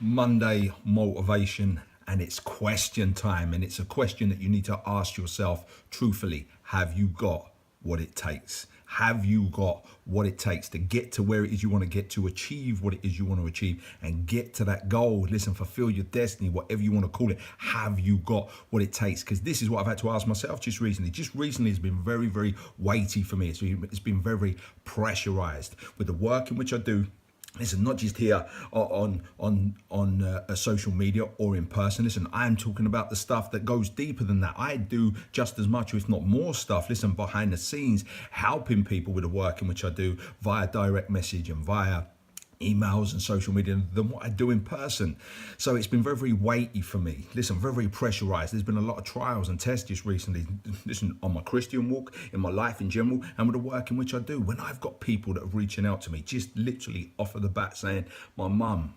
Monday motivation, and it's question time, and it's a question that you need to ask yourself truthfully. Have you got what it takes? Have you got what it takes to get to where it is you want to get to, achieve what it is you want to achieve, and get to that goal? Listen, fulfill your destiny, whatever you want to call it. Have you got what it takes? Because this is what I've had to ask myself just recently. Just recently has been very, very weighty for me. It's been very, very pressurized with the work in which I do. Listen, not just here on social media or in person. Listen, I'm talking about the stuff that goes deeper than that. I do just as much, if not more stuff, listen, behind the scenes, helping people with the work in which I do via direct message and via emails and social media than what I do in person. So it's been very, very weighty for me. Listen, very, very pressurized. There's been a lot of trials and tests just recently. Listen, on my Christian walk, in my life in general, and with the work in which I do. When I've got people that are reaching out to me, just literally off of the bat saying, my mum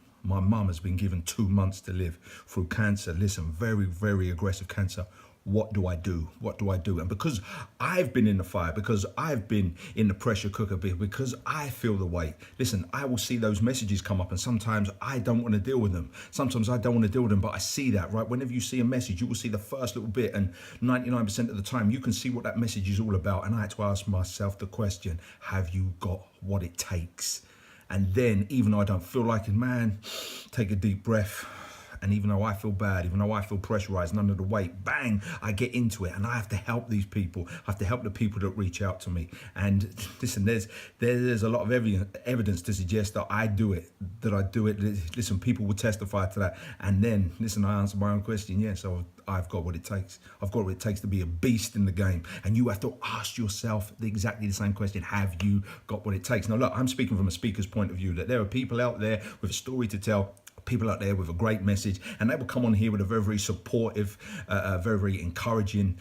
has been given 2 months to live through cancer. Listen, very, very aggressive cancer. What do I do? What do I do? And because I've been in the fire, because I've been in the pressure cooker, because I feel the weight, listen, I will see those messages come up, and sometimes I don't want to deal with them. Sometimes I don't want to deal with them, but I see that, right? Whenever you see a message, you will see the first little bit, and 99% of the time, you can see what that message is all about. And I had to ask myself the question, have you got what it takes? And then, even though I don't feel like it, man, take a deep breath. And even though I feel bad, even though I feel pressurized and under the weight, bang, I get into it, and I have to help these people. I have to help the people that reach out to me. And listen, there's a lot of evidence to suggest that I do it, Listen, people will testify to that. And then, listen, I answer my own question. Yeah, so I've got what it takes. I've got what it takes to be a beast in the game. And you have to ask yourself exactly the same question. Have you got what it takes? Now, look, I'm speaking from a speaker's point of view, that there are people out there with a story to tell, people out there with a great message, and they will come on here with a very, very supportive, very, very encouraging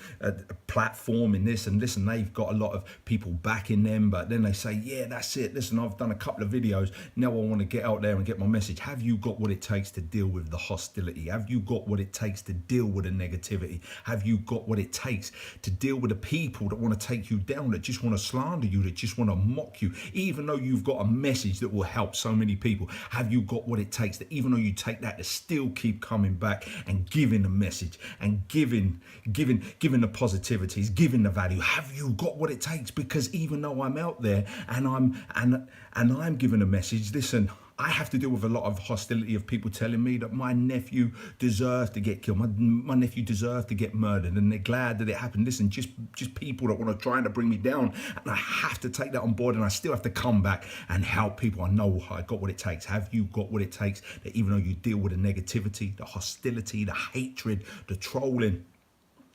platform in this. And listen, they've got a lot of people backing them, but then they say, yeah, that's it. Listen, I've done a couple of videos. Now I want to get out there and get my message. Have you got what it takes to deal with the hostility? Have you got what it takes to deal with the negativity? Have you got what it takes to deal with the people that want to take you down, that just want to slander you, that just want to mock you, even though you've got a message that will help so many people? Have you got what it takes to, even though you take that, to still keep coming back and giving the message and giving the positivities, giving the value? Have you got what it takes? Because even though I'm out there and I'm giving a message, listen, I have to deal with a lot of hostility of people telling me that my nephew deserves to get killed, my nephew deserves to get murdered, and they're glad that it happened. Listen, just people that want to try to bring me down, and I have to take that on board, and I still have to come back and help people. I know I got what it takes. Have you got what it takes? That even though you deal with the negativity, the hostility, the hatred, the trolling,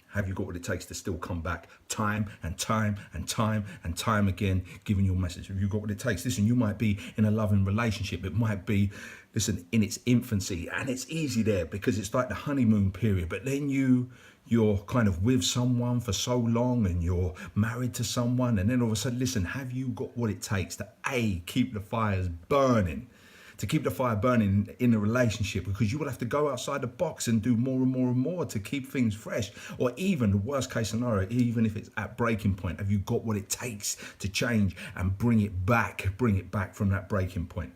have you got what it takes to still come back time and time and time and time again, giving your message? Have you got what it takes? Listen, you might be in a loving relationship. It might be, listen, in its infancy, and it's easy there because it's like the honeymoon period. But then you're kind of with someone for so long, and you're married to someone, and then all of a sudden, listen, have you got what it takes to keep the fires burning? To keep the fire burning in a relationship, because you will have to go outside the box and do more and more and more to keep things fresh. Or even the worst case scenario, even if it's at breaking point, have you got what it takes to change and bring it back from that breaking point?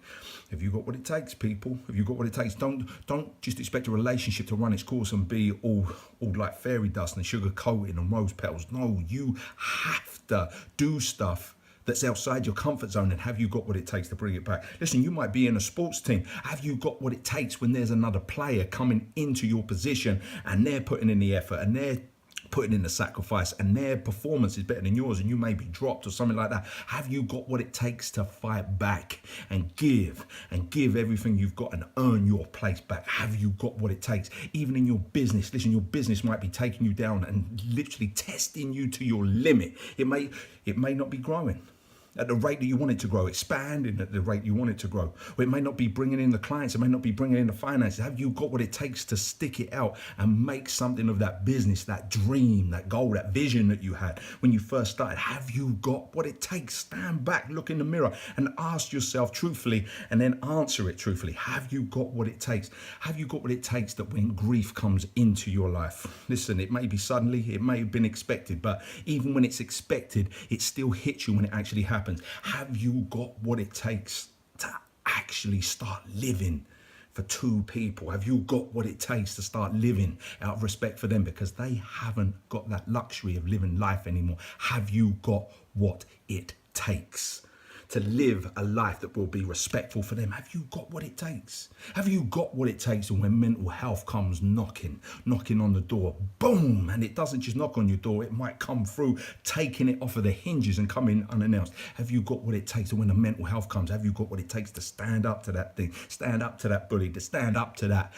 Have you got what it takes, people? Have you got what it takes? Don't just expect a relationship to run its course and be all like fairy dust and sugar coating and rose petals. No, you have to do stuff that's outside your comfort zone. And have you got what it takes to bring it back? Listen, you might be in a sports team. Have you got what it takes when there's another player coming into your position and they're putting in the effort and they're putting in the sacrifice and their performance is better than yours and you may be dropped or something like that? Have you got what it takes to fight back and give everything you've got and earn your place back? Have you got what it takes? Even in your business, listen, your business might be taking you down and literally testing you to your limit. It may not be growing at the rate that you want it to grow, expanding at the rate you want it to grow. Or it may not be bringing in the clients, it may not be bringing in the finances. Have you got what it takes to stick it out and make something of that business, that dream, that goal, that vision that you had when you first started? Have you got what it takes? Stand back, look in the mirror and ask yourself truthfully, and then answer it truthfully. Have you got what it takes? Have you got what it takes that when grief comes into your life, listen, it may be suddenly, it may have been expected, but even when it's expected, it still hits you when it actually happens. Have you got what it takes to actually start living for two people? Have you got what it takes to start living out of respect for them because they haven't got that luxury of living life anymore? Have you got what it takes to live a life that will be respectful for them? Have you got what it takes? Have you got what it takes? And when mental health comes knocking on the door, boom, and it doesn't just knock on your door, it might come through, taking it off of the hinges and come in unannounced. Have you got what it takes? And when the mental health comes, have you got what it takes to stand up to that thing, stand up to that bully, to stand up to that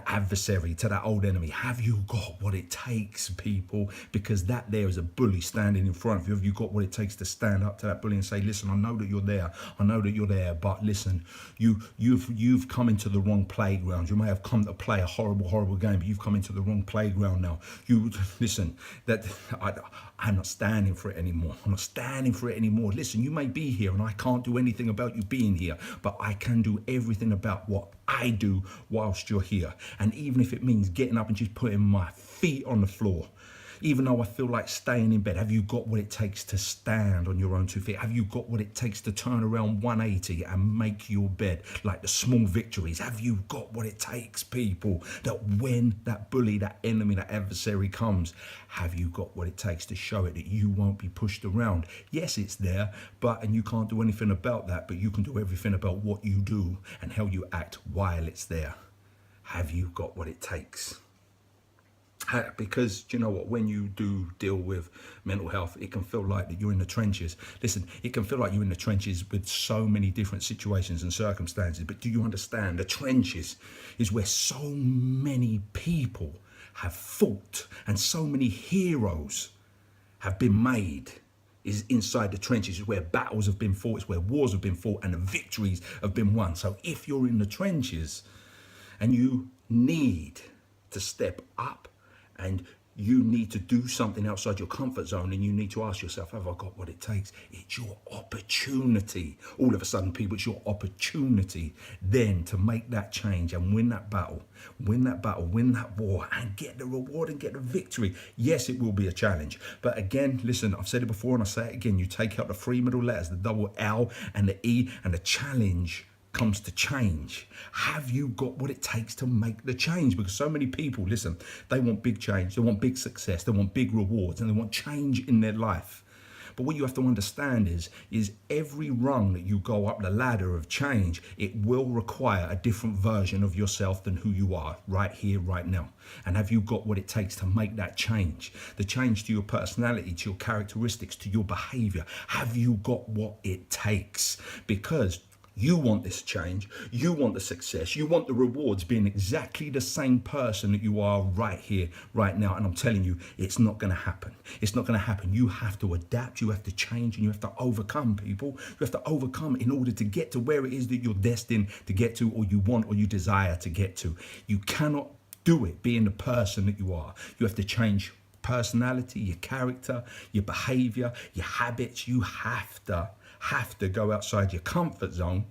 adversary, to that old enemy? Have you got what it takes, people? Because that there is a bully standing in front of you. Have you got what it takes to stand up to that bully and say, listen, I know that you're there. I know that you're there, but listen, you've come into the wrong playground. You may have come to play a horrible game, but you've come into the wrong playground now. You listen, that I'm not standing for it anymore. I'm not standing for it anymore. Listen, you may be here and I can't do anything about you being here, but I can do everything about what I do whilst you're here. And even if it means getting up and just putting my feet on the floor, even though I feel like staying in bed, have you got what it takes to stand on your own 2 feet? Have you got what it takes to turn around 180 and make your bed, like the small victories? Have you got what it takes, people, that when that bully, that enemy, that adversary comes, have you got what it takes to show it that you won't be pushed around? Yes, it's there, and you can't do anything about that, but you can do everything about what you do and how you act while it's there. Have you got what it takes? Because you know what, when you do deal with mental health, it can feel like that you're in the trenches. Listen, it can feel like you're in the trenches with so many different situations and circumstances, but do you understand the trenches is where so many people have fought and so many heroes have been made? Is inside the trenches, is where battles have been fought, it's where wars have been fought and the victories have been won. So if you're in the trenches and you need to step up, and you need to do something outside your comfort zone, and you need to ask yourself, have I got what it takes? It's your opportunity. All of a sudden, people, it's your opportunity then to make that change and win that battle, win that war, and get the reward and get the victory. Yes, it will be a challenge. But again, listen, I've said it before and I say it again, you take out the three middle letters, the double L and the E, and the challenge comes to change. Have you got what it takes to make the change? Because so many people, listen, they want big change, they want big success, they want big rewards, and they want change in their life. But what you have to understand is every rung that you go up the ladder of change, it will require a different version of yourself than who you are right here, right now. And have you got what it takes to make that change? The change to your personality, to your characteristics, to your behavior. Have you got what it takes? Because you want this change, you want the success, you want the rewards, being exactly the same person that you are right here, right now. And I'm telling you, it's not going to happen. It's not going to happen. You have to adapt, you have to change, and you have to overcome, people. You have to overcome in order to get to where it is that you're destined to get to, or you want, or you desire to get to. You cannot do it being the person that you are. You have to change personality, your character, your behavior, your habits. You have to go outside your comfort zone.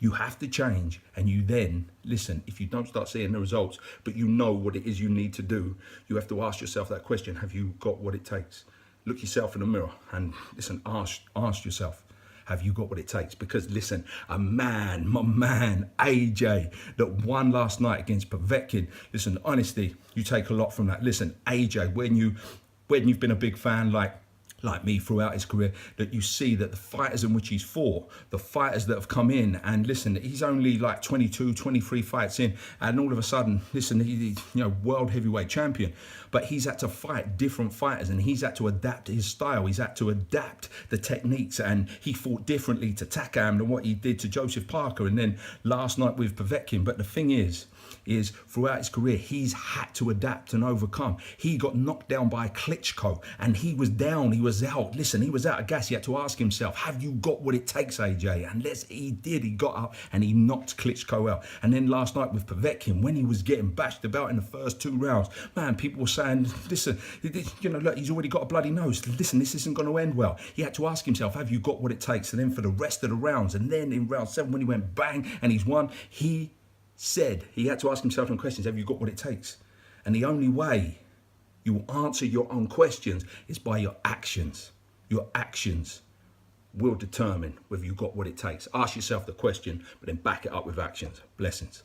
You have to change, and you then, listen, if you don't start seeing the results, but you know what it is you need to do, you have to ask yourself that question, have you got what it takes? Look yourself in the mirror and listen, ask yourself, have you got what it takes? Because listen, my man, AJ, that won last night against Povetkin, listen, honestly, you take a lot from that. Listen, AJ, when you've been a big fan like me throughout his career, that you see that the fighters in which he's fought, the fighters that have come in, and listen, he's only like 22, 23 fights in, and all of a sudden, listen, he's world heavyweight champion, but he's had to fight different fighters, and he's had to adapt his style, he's had to adapt the techniques, and he fought differently to Takam than what he did to Joseph Parker, and then last night with Povetkin. But the thing is throughout his career, he's had to adapt and overcome. He got knocked down by Klitschko, and he was down, he was out. Listen, he was out of gas. He had to ask himself, have you got what it takes, AJ? And he did. He got up and he knocked Klitschko out. And then last night with Povetkin, when he was getting bashed about in the first 2 rounds, man, people were saying, listen, look, he's already got a bloody nose. Listen, this isn't going to end well. He had to ask himself, have you got what it takes? And then for the rest of the rounds, and then in round 7, when he went bang and he's won, he said he had to ask himself some questions. Have you got what it takes? And the only way you will answer your own questions is by your actions. Your actions will determine whether you got what it takes. Ask yourself the question, but then back it up with actions. Blessings.